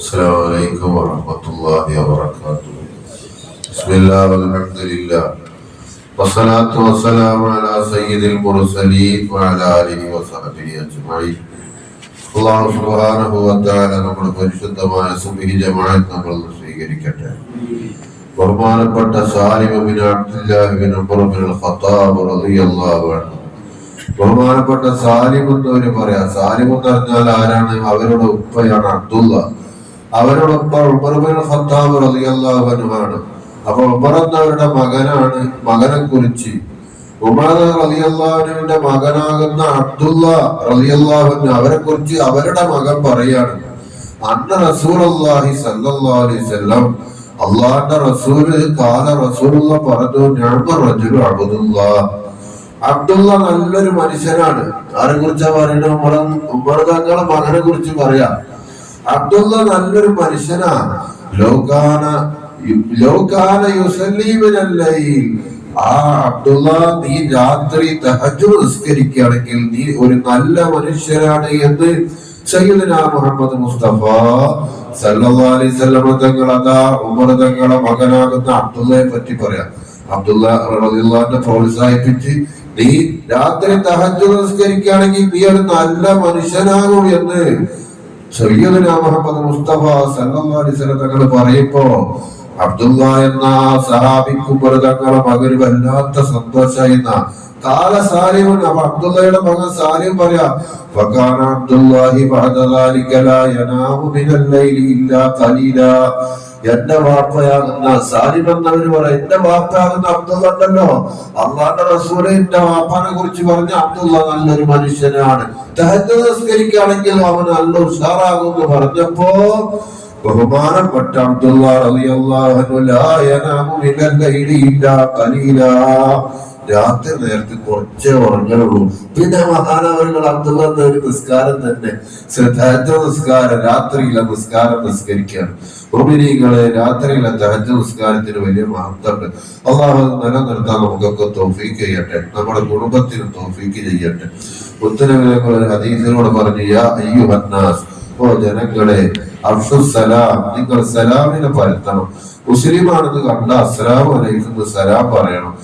السلام عليكم ورحمة الله وبركاته. بسم الله والحمد لله والصلاة والسلام على سيد المرسلين وعلى آله وصحبه أجمعين. الله سبحانه وتعالى നമ്മുടെ പരിശുദ്ധമായ സുബ്ഹി ജമാഅത്ത് നമ്മൾ സ്വീകരിക്കട്ടെ. ബഹുമാനപ്പെട്ട Salim bin Abdullah bin Umar bin Khattab റളിയല്ലാഹു അൻഹു, ബഹുമാനപ്പെട്ട സാലിം എന്നവര് പറയാ. സാലിം എന്ന് പറഞ്ഞാൽ ആരാണ്? അവരുടെ ഉപ്പയാണ് അബ്ദുള്ള. അവരുടെ ഉപ്പ ഉമർ ബിൻ ഖത്താബ് റളിയല്ലാഹു അൻഹു ആണ്. അപ്പൊ ഉമർ എന്നവരുടെ മകനാണ്. മകനെ കുറിച്ച് ഉമർ റളിയല്ലാഹു അൻഹുവിന്റെ മകനാകുന്ന അബ്ദുള്ള റളിയല്ലാഹു അൻഹു അവരെ കുറിച്ച് അവരുടെ മകൻ പറയാണ്, അന്ന റസൂലുള്ളാഹി സ്വല്ലല്ലാഹു അലൈഹി വസല്ലം, അല്ലാഹുവിന്റെ റസൂല് ഖാല റസൂലുള്ള പറഞ്ഞു, നിഅമ റജുലു അബ്ദുല്ലാഹ്, അബ്ദുള്ള നല്ലൊരു മനുഷ്യനാണ്. ആരെ കുറിച്ചാ പറയുന്നത്? ഉമർ തങ്ങളുടെ മകനെ കുറിച്ച് പറയാം. അബ്ദുള്ള നല്ലൊരു മനുഷ്യനാണ്. ലൗകാന യുസല്ലി മിനൽ ലൈൽ, ആ അബ്ദുള്ള നീ രാത്രി തഹജ്ജുദ് നിസ്കരിക്കുകയാണെങ്കിൽ നീ ഒരു നല്ല മനുഷ്യനാണ് എന്ന് സയ്യിദുനാ മുഹമ്മദ് മുസ്തഫ സല്ലല്ലാഹു അലൈഹി വസല്ലം തങ്ങൾ അതാ ഉമർ തങ്ങളുടെ മകനാകുന്ന അബ്ദുള്ളയെ പറ്റി പറയാം. അബ്ദുള്ള റളിയല്ലാഹു അൻഹു പ്രോത്സാഹിപ്പിച്ച്, നീ രാത്രി തഹജ്ജുദ് നിസ്കരിക്കുകയാണെങ്കിൽ നീ ഒരു നല്ല മനുഷ്യനാകും എന്ന് സയ്യിദുനാ മുഹമ്മദ് മുസ്തഫ സല്ലല്ലാഹു അലൈഹി വസല്ലം തങ്ങൾ പറയുമ്പോ അബ്ദുള്ള എന്ന സഹാബിക്കും തങ്ങളുടെ മകന് വല്ലാത്ത സന്തോഷമായിരുന്ന കാല സാലിമുൻ. അപ്പൊ അബ്ദുള്ളയുടെ മകൻ സാലിം പറയാ, ഫകാന അബ്ദുല്ലാഹി ബഅദ ദാലിക ലാ യനാമു മിനൽ ലൈലി ഇല്ലാ ഖലീലാ. എന്റെ വാപ്പയാകുന്ന സാലിം എന്നവര് പറയാം, എന്റെ വാപ്പയാകുന്ന അബ്ദുള്ള ഉണ്ടല്ലോ, അല്ലാഹുവിന്റെ റസൂല് എന്റെ വാപ്പാനെ കുറിച്ച് പറഞ്ഞ അബ്ദുള്ള നല്ലൊരു മനുഷ്യനാണ്, തഹജ്ജുദ് നിസ്കരിക്കുകയാണെങ്കിൽ അവൻ നല്ല ഉഷാറാകും എന്ന് പറഞ്ഞപ്പോ ബഹുമാനപ്പെട്ട അബ്ദുള്ള റളിയല്ലാഹു അൻഹു ലാ യനാമു മിനൽ ലൈലി ഇല്ലാ ഖലീലാ, രാത്രി നേരത്തെ കുറച്ചേ ഉറങ്ങലുള്ളൂ. പിന്നെ മഹാനവറുകൾ അബ്ദുള്ള ഒരു നിസ്കാരം തന്നെ, തഹജ്ജുദ് നിസ്കാരം, രാത്രിയിലെ നിസ്കാരം നിസ്കരിക്കുകയാണ്. മുഅ്മിനീങ്ങളെ, രാത്രിയിലെ തഹജ്ജുദ് നിസ്കാരത്തിന് വലിയ മഹത്വമുണ്ട്. അല്ലാഹു നിലനിർത്താൻ നമുക്കൊക്കെ തൗഫീഖ് ചെയ്യട്ടെ, നമ്മുടെ കുടുംബത്തിന് തൗഫീഖ് ചെയ്യട്ടെ. മുത്തനബികൾ ഒരു ഹദീസിലൂടെ പറഞ്ഞു, യാ അയ്യുഹന്നാസ്, ഓ ജനങ്ങളെ, അഫ്ശുസ്സലാം, നിങ്ങൾ സലാമിനെ പരത്തണം. മുസ്ലിമാണെന്ന് കണ്ട അസ്സലാമു അലൈക്കും സലാം പറയണം.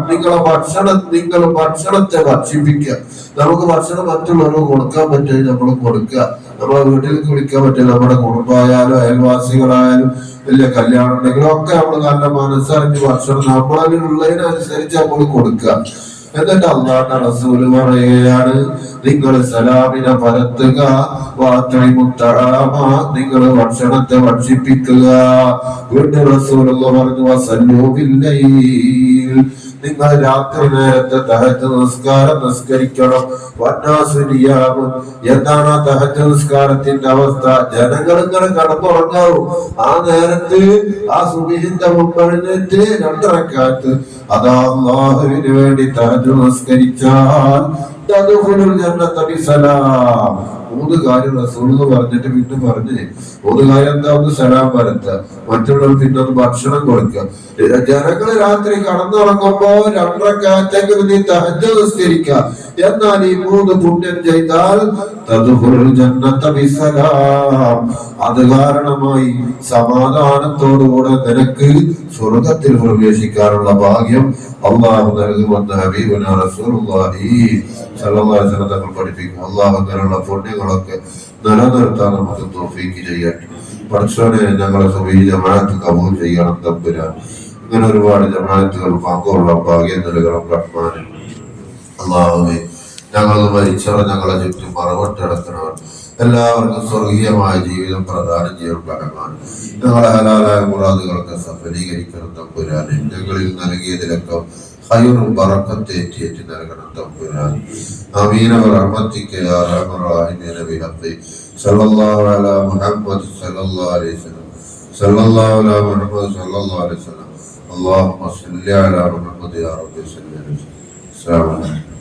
നിങ്ങൾ ഭക്ഷണത്തെ ഭക്ഷിപ്പിക്കുക. നമുക്ക് ഭക്ഷണം മറ്റുള്ളവർക്ക് കൊടുക്കാൻ പറ്റും, നമ്മൾ കൊടുക്കുക. നമ്മളെ വീട്ടിലേക്ക് വിളിക്കാൻ പറ്റും. നമ്മുടെ കുടുംബമായാലും അയൽവാസികളായാലും വലിയ കല്യാണം ഉണ്ടെങ്കിലും ഒക്കെ നമ്മൾ നല്ല മനസ്സറിഞ്ഞ് ഭക്ഷണം നമ്മളതിനുള്ളതിനനുസരിച്ച് നമ്മൾ കൊടുക്കുക. എന്നിട്ട് അല്ലാഹുവിന്റെ റസൂല് പറയുകയാണ്, നിങ്ങൾ സലാമിനെ പരത്തുക, നിങ്ങൾ ഭക്ഷണത്തെ ഭക്ഷിപ്പിക്കുക. വീണ്ടും റസൂലുള്ളാഹി പറഞ്ഞു, വസല്ലൂ ബില്ലൈൽ, നിങ്ങൾ രാത്രി നേരത്തെ തഹജ്ജുദ് നിസ്കാരം നിസ്കരിക്കണം. വന്നാസു നിയാമുൻ, എന്താണ് ആ തഹജ്ജുദ് നിസ്കാരത്തിന്റെ അവസ്ഥ? ജനങ്ങൾ ഇങ്ങനെ കടന്നുറങ്ങാവും. ആ നേരത്ത് ആ സുബ്ഹിന്റെ മുമ്പ് എഴുന്നേറ്റ് 2 റക്അത്ത് അതാ അല്ലാഹുവിന് വേണ്ടി തഹജ്ജുദ് നിസ്കരിച്ചാൽ തദ്ഖുലുൽ ജന്നത ബിസലാം. 3 കാര്യം റസൂലുള്ളാഹി പറഞ്ഞിട്ട് പിന്നെ പറഞ്ഞേ, 3 കാര്യം എന്താ? ഒന്ന് സലാം പരത്തുക, മറ്റുള്ളവർക്ക് പിന്നെ ഒന്ന് ഭക്ഷണം കൊടുക്കുക. ജനങ്ങള് രാത്രി കടന്നുറങ്ങുമ്പോ 2 റക്അത്തെങ്കിലും നീ തഹജ്ജുദ് നിസ്കരിക്കുക. എന്നാൽ ഈ 3 പുണ്യം ചെയ്താൽ തദ്ഖുലുൽ ജന്നത ബിസലാം, അത് കാരണമായി സമാധാനത്തോടുകൂടെ നിനക്ക് സ്വർഗ്ഗത്തിൽ പ്രവേശിക്കാനുള്ള ഭാഗ്യം അല്ലാഹു നൽകുമെന്ന് ഹബീബുനാ റസൂലുള്ളാഹി സ്വല്ലല്ലാഹു അലൈഹി വസല്ലം തങ്ങൾ പഠിപ്പിക്കും. അല്ലാഹു അങ്ങനെയുള്ള പുണ്യങ്ങളൊക്കെ നിലനിർത്താൻ നമുക്ക് തൗഫീഖ് ചെയ്യട്ടെ. പടച്ചോനെ, ഞങ്ങളെ സുബ്ഹി ജമാഅത്ത് കബൂൽ ചെയ്യണം തമ്പുരാൻ. ഇങ്ങനെ ഒരുപാട് ജമാഅത്തുകൾ പങ്കുള്ള ഭാഗ്യം നൽകണം റഹ്മാനെ. അല്ലാഹുവേ, ഞങ്ങൾ മരിച്ചവർ ഞങ്ങളെ ചുറ്റും മറവട്ടെടുക്കണവർ എല്ലാവർക്കും സ്വർഗീയമായ ജീവിതം പ്രദാനം ചെയ്യണം റഹ്മാൻ. ഞങ്ങളെ ഹലാലായ മുറാദുകളൊക്കെ സഫലീകരിക്കണം തമ്പുരാനെ. ഞങ്ങളിൽ നൽകിയതിലൊക്കെ ഖൈറും ബറക്കത്തേറ്റി നൽകണം തമ്പുരാൻ. ആമീൻ ബിറഹ്മതിക യാ അർഹമർ റഹീമീൻ ബിഹഖി സല്ലല്ലാഹു അലാ മുഹമ്മദ് സല്ലല്ലാഹു അലൈഹി വസല്ലം സല്ലല്ലാഹു അലാ മുഹമ്മദ് സല്ലല്ലാഹു അലൈഹി വസല്ലം. അല്ലാഹുമ്മ സ്വല്ലി അലാ മുഹമ്മദ് യാ റബ്ബി സല്ലി അലൈഹി വസല്ലം.